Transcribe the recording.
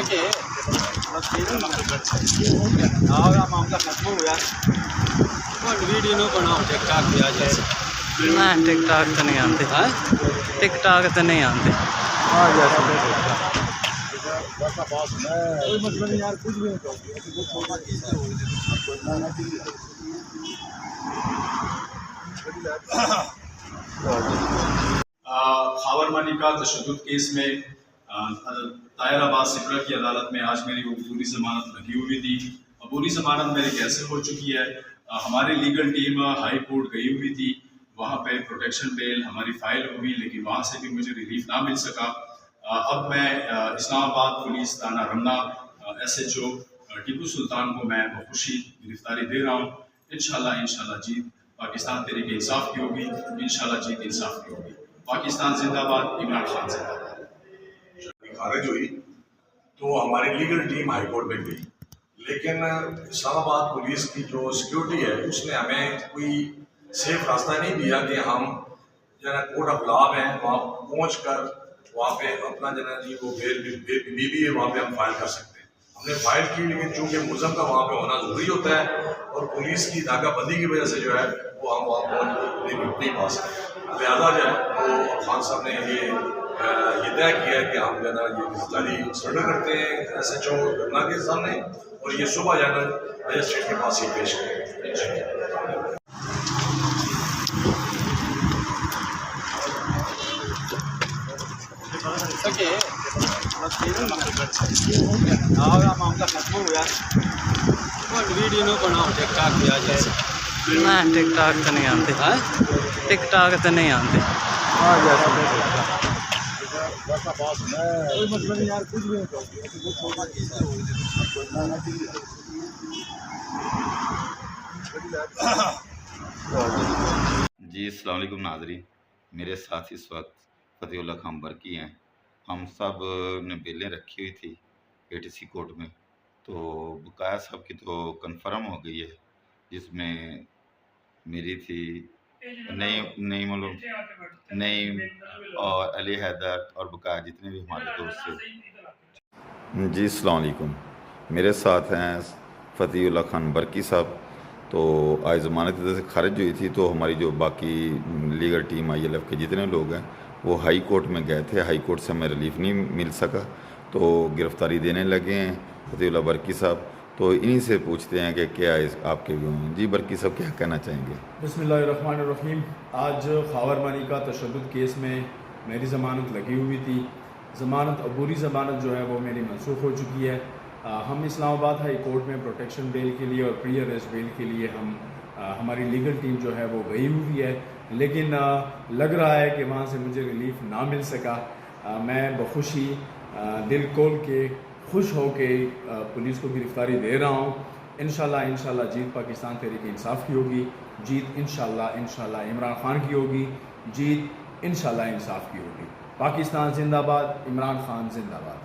सके मामला खत्म हो गया। वीडियो न बनाओ टिकटॉक पे आ जाए ना टिकटॉक तो नहीं आते, टिकटॉक तो नहीं आते। आ जाए कोई मतलब नहीं यार, कुछ भी खावरमानी का तशद्दुद केस में ताहिराबाद सिपरा की अदालत में आज मेरी अबूरी ज़मानत लगी हुई थी। अबूरी ज़मानत मेरी कैंसिल हो चुकी है। हमारी लीगल टीम हाई कोर्ट गई हुई थी, वहाँ पे प्रोटेक्शन बेल हमारी फाइल हुई, लेकिन वहाँ से भी मुझे रिलीफ ना मिल सका। अब मैं इस्लामाबाद पुलिस थाना रमना SHO टीपू सुल्तान को मैं बखुशी गिरफ्तारी दे रहा हूँ। इंशाल्लाह जीत पाकिस्तान तहरीक इंसाफ की होगी, इंशाल्लाह जीत इंसाफ की होगी। पाकिस्तान जिंदाबाद, इमरान खान जिंदाबाद। खारिज हुई तो हमारी लीगल टीम हाई कोर्ट में गई, लेकिन इस्लामाबाद पुलिस की जो सिक्योरिटी है उसने हमें कोई सेफ रास्ता नहीं दिया कि हम जना कोर्ट ऑफ लॉ में वहाँ पहुँच कर वहाँ पे अपना जना जी वो बेल है वहाँ पे हम फाइल कर सकते हैं। हमने फाइल की, लेकिन चूंकि मुलज़म का वहाँ पे होना ज़रूरी होता है और पुलिस की नाकाबंदी की वजह से जो है वो हम वहाँ पहुँच नहीं पा सकते। लिहाजा जो है वो खान साहब ने ये तय किया है कि हम जो है ये गिरफ्तारी सरेंडर करते हैं SHO रमना के सामने, और ये सुबह जो है मजिस्ट्रेट के पास ही पेश करेंगे। सके मामला खत्म हो गया। वीडियो न बनाओ टिकटॉक पे आ जाए ना टिकटॉक तो नहीं आते, टिकटॉक तो नहीं आते। आ जाए कोई मतलब नहीं यार, कुछ भी जी अस्सलाम वालेकुम नाज़रीन, मेरे साथ इस वक्त फ़तेहुल्लाह खान बरकी हैं। हम सब ने बेलें रखी हुई थी ATC कोर्ट में, तो बकाया साहब की तो कंफर्म हो गई है, जिसमें मेरी थी नहीं मालूम नहीं और अली हैदर और बकाया जितने भी हमारे दोस्त थे। जी अस्सलाम वालेकुम, मेरे साथ हैं फ़तेहुल्लाह खान बरकी साहब। तो आज ज़मानत इधर से खारिज हुई थी, तो हमारी जो बाकी लीगल टीम ILF के जितने लोग हैं वो हाई कोर्ट में गए थे। हाई कोर्ट से हमें रिलीफ नहीं मिल सका, तो गिरफ़्तारी देने लगे हैं फ़तेहुल्लाह बरकी साहब। तो इन्हीं से पूछते हैं कि क्या आपके व्यू हैं। जी बरकी साहब क्या कहना चाहेंगे? बिस्मिल्लाहिर्रहमानिर्रहीम। आज खावरमानी का तशद्दुद केस में मेरी ज़मानत लगी हुई थी। ज़मानत अबूरी ज़मानत जो है वो मेरी मनसूख हो चुकी है। हम इस्लामाबाद हाई कोर्ट में प्रोटेक्शन बेल के लिए और प्री अरेस्ट बेल के लिए हमारी लीगल टीम जो है वो गई हुई है, लेकिन लग रहा है कि वहाँ से मुझे रिलीफ ना मिल सका। मैं बखुशी दिल खोल के खुश हो के पुलिस को गिरफ्तारी दे रहा हूँ। इंशाल्लाह जीत पाकिस्तान तहरीक इंसाफ की होगी, जीत इंशाल्लाह इमरान खान की होगी, जीत इंशाल्लाह इंसाफ की होगी। पाकिस्तान जिंदाबाद, इमरान खान जिंदाबाद।